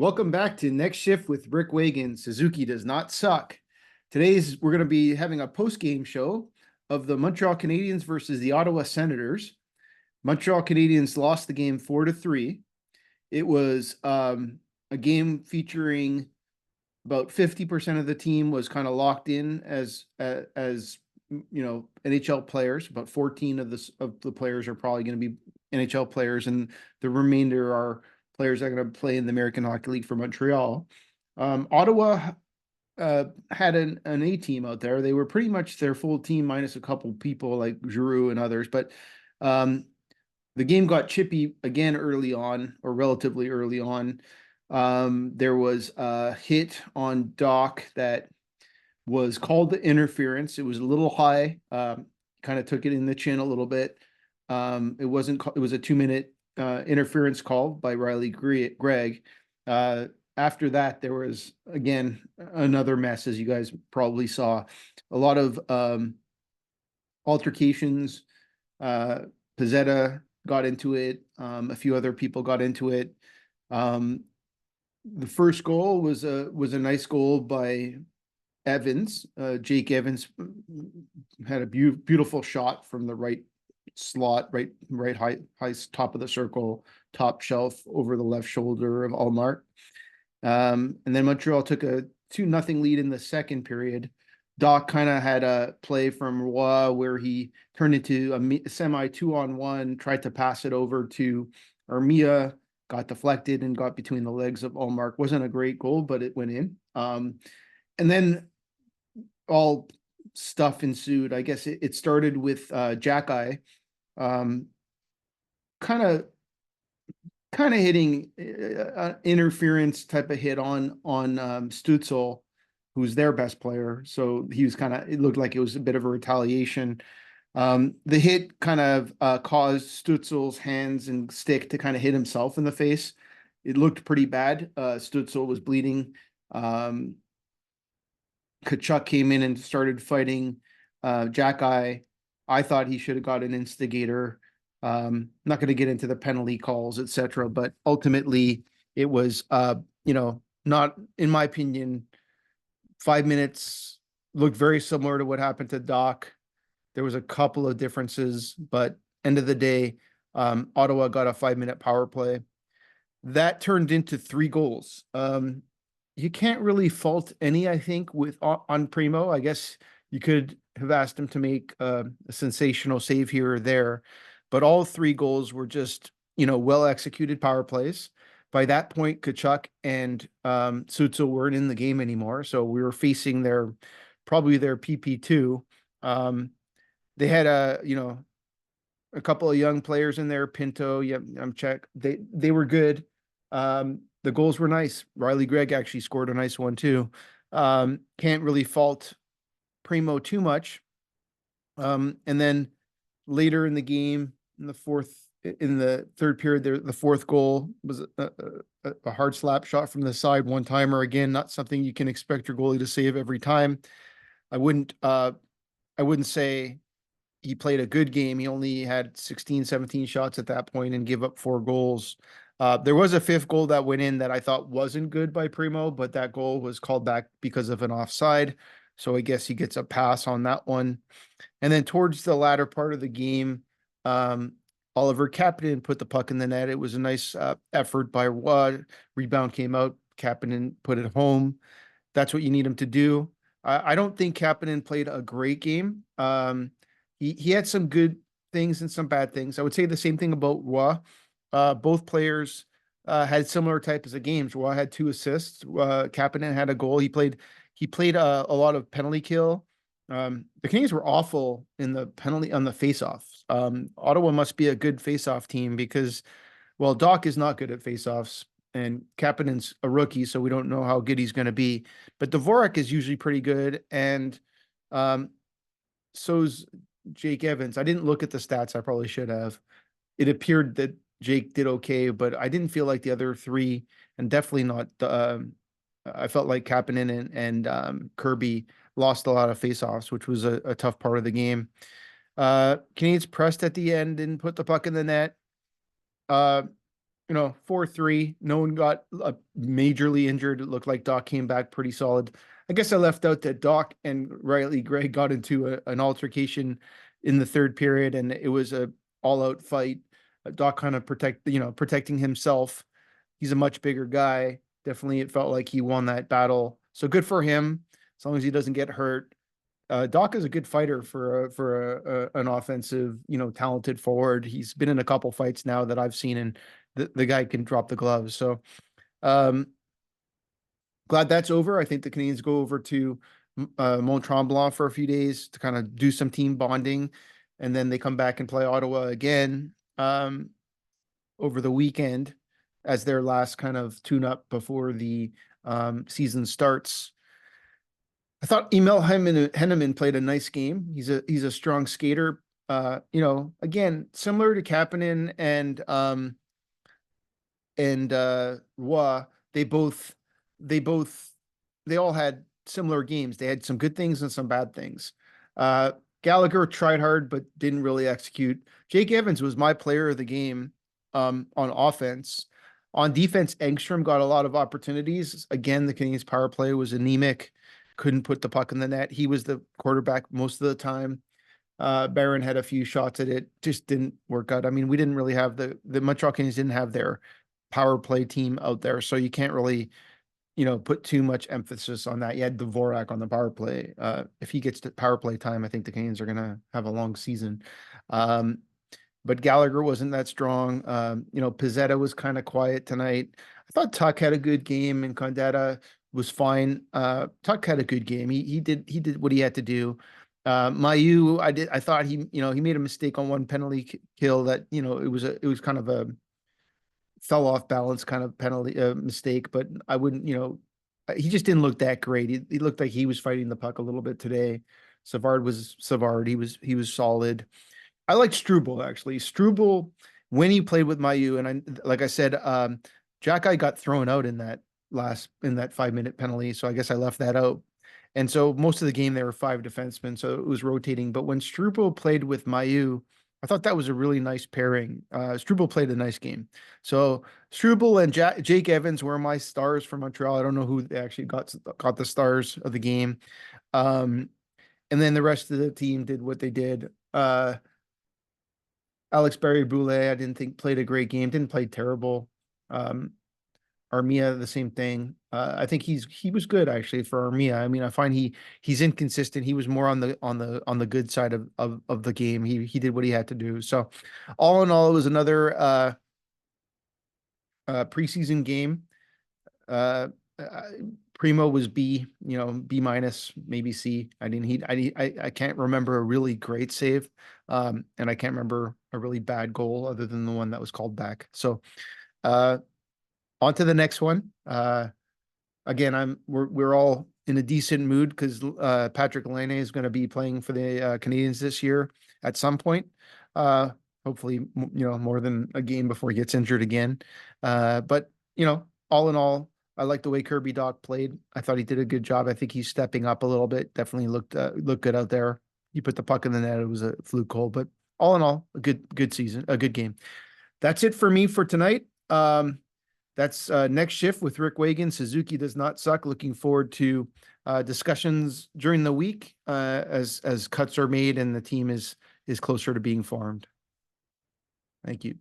Welcome back to Next Shift with Rick Wagon. Suzuki does not suck. We're going to be having a post-game show of the Montreal Canadiens versus the Ottawa Senators. Montreal Canadiens lost the game 4-3. It was a game featuring about 50% of the team was kind of locked in as NHL players. About 14 of the players are probably going to be NHL players, and the remainder are players that are going to play in the American Hockey League for Montreal. Ottawa had an A team out there. They were pretty much their full team minus a couple people like Giroux and others, but the game got chippy again early on, or relatively early on. There was a hit on DACH that was called the interference. It was a little high, kind of took it in the chin a little bit. It was a 2-minute interference call by Riley GREIG. After that, there was, again, another mess, as you guys probably saw. A lot of altercations. Pizzetta got into it. A few other people got into it. The first goal was a nice goal by Evans. Jake Evans had a beautiful shot from the right slot, right high top of the circle, top shelf over the left shoulder of Allmark. And then Montreal took a 2-0 lead in the second period. Doc kind of had a play from Roy where he turned into a semi 2-on-1, tried to pass it over to Armia, got deflected and got between the legs of Allmark. Wasn't a great goal, but it went in. And then all stuff ensued. I guess it started with Jack-Eye kind of hitting interference type of hit on Stützle, who's their best player. So he was it looked like it was a bit of a retaliation. The hit kind of caused Stützle's hands and stick to kind of hit himself in the face. It looked pretty bad. Stützle was bleeding. Tkachuk came in and started fighting Jack-Eye. I thought he should have got an instigator. Not going to get into the penalty calls, etc. But ultimately, it was, not, in my opinion, 5 minutes looked very similar to what happened to Doc. There was a couple of differences, but end of the day, Ottawa got a 5-minute power play. That turned into 3 goals. You can't really fault any, I think, on Primo. I guess you could have asked him to make a sensational save here or there, but all 3 goals were just, well executed power plays. By that point, Tkachuk and Stützle weren't in the game anymore, so we were facing probably their PP2. They had a couple of young players in there. Pinto, I'm check. They were good. The goals were nice. Riley GREIG actually scored a nice one too. Can't really fault Primo too much. And then later in the game, in the third period, the fourth goal was a hard slap shot from the side, one-timer. Again, not something you can expect your goalie to save every time. I wouldn't say he played a good game. He only had 16, 17 shots at that point and gave up 4 goals. There was a 5th goal that went in that I thought wasn't good by Primo, but that goal was called back because of an offside. So I guess he gets a pass on that one. And then towards the latter part of the game, Oliver Kapanen put the puck in the net. It was a nice effort by Roy. Rebound came out. Kapanen put it home. That's what you need him to do. I don't think Kapanen played a great game. He had some good things and some bad things. I would say the same thing about Roy. Both players had similar types of games. Roy had 2 assists. Kapanen had a goal. He played a lot of penalty kill. The Canadiens were awful in the penalty on the faceoffs. Ottawa must be a good faceoff team because, well, Doc is not good at faceoffs, and Kapanen's a rookie, so we don't know how good he's going to be. But Dvorak is usually pretty good, and so's Jake Evans. I didn't look at the stats. I probably should have. It appeared that Jake did okay, but I didn't feel like the other 3, and definitely not. I felt like Kapanen and Kirby lost a lot of faceoffs, which was a tough part of the game. Canadiens pressed at the end and put the puck in the net. 4-3. No one got majorly injured. It looked like Doc came back pretty solid. I guess I left out that Doc and Riley Gray got into an altercation in the third period, and it was a all-out fight. Doc kind of protecting himself. He's a much bigger guy. Definitely, it felt like he won that battle. So good for him, as long as he doesn't get hurt. Doc is a good fighter for an offensive, talented forward. He's been in a couple fights now that I've seen, and the guy can drop the gloves. So um, glad that's over. I think the Canadians go over to Mont Tremblant for a few days to kind of do some team bonding, and then they come back and play Ottawa again over the weekend as their last kind of tune-up before the season starts. I thought Emil Henneman played a nice game. He's a strong skater. Again, similar to Kapanen and Roy, they all had similar games. They had some good things and some bad things. Gallagher tried hard but didn't really execute. Jake Evans was my player of the game on offense. On defense, Engstrom got a lot of opportunities. Again, the Canadiens' power play was anemic. Couldn't put the puck in the net. He was the quarterback most of the time. Barron had a few shots at it, just didn't work out. I mean, we didn't really have the Montreal Canadiens didn't have their power play team out there, so you can't really, put too much emphasis on that. You had Dvorak on the power play. If he gets to power play time, I think the Canadiens are going to have a long season. But Gallagher wasn't that strong. Pizzetta was kind of quiet tonight. I thought Tuck had a good game, and Condetta was fine. Tuck had a good game. He did what he had to do. Mayu, I thought he made a mistake on one penalty kill that, it was kind of a fell off balance kind of penalty mistake, but I wouldn't, he just didn't look that great. He looked like he was fighting the puck a little bit today. Savard was Savard. He was solid. I liked Struble actually. Struble, when he played with Mayu, and like I said, Jack got thrown out in that 5-minute penalty, so I guess I left that out. And so most of the game there were 5 defensemen, so it was rotating. But when Struble played with Mayu, I thought that was a really nice pairing. Struble played a nice game. So Struble and Jake Evans were my stars for Montreal. I don't know who they actually got the stars of the game. And then the rest of the team did what they did. Alex Barry-Boulet, I didn't think played a great game. Didn't play terrible. Armia, the same thing. I think he was good actually for Armia. I mean, I find he's inconsistent. He was more on the good side of the game. He did what he had to do. So all in all, it was another preseason game. Primo was B, B minus, maybe C. I can't remember a really great save. And I can't remember a really bad goal other than the one that was called back. So on to the next one. Again, we're all in a decent mood because Patrick Laine is going to be playing for the Canadiens this year at some point. Hopefully, more than a game before he gets injured again. But all in all, I like the way Kirby Dach played. I thought he did a good job. I think he's stepping up a little bit. Definitely looked good out there. He put the puck in the net. It was a fluke goal, but all in all, a good season, a good game. That's it for me for tonight. That's next shift with Rick Wagan. Suzuki does not suck. Looking forward to discussions during the week as cuts are made and the team is closer to being formed. Thank you.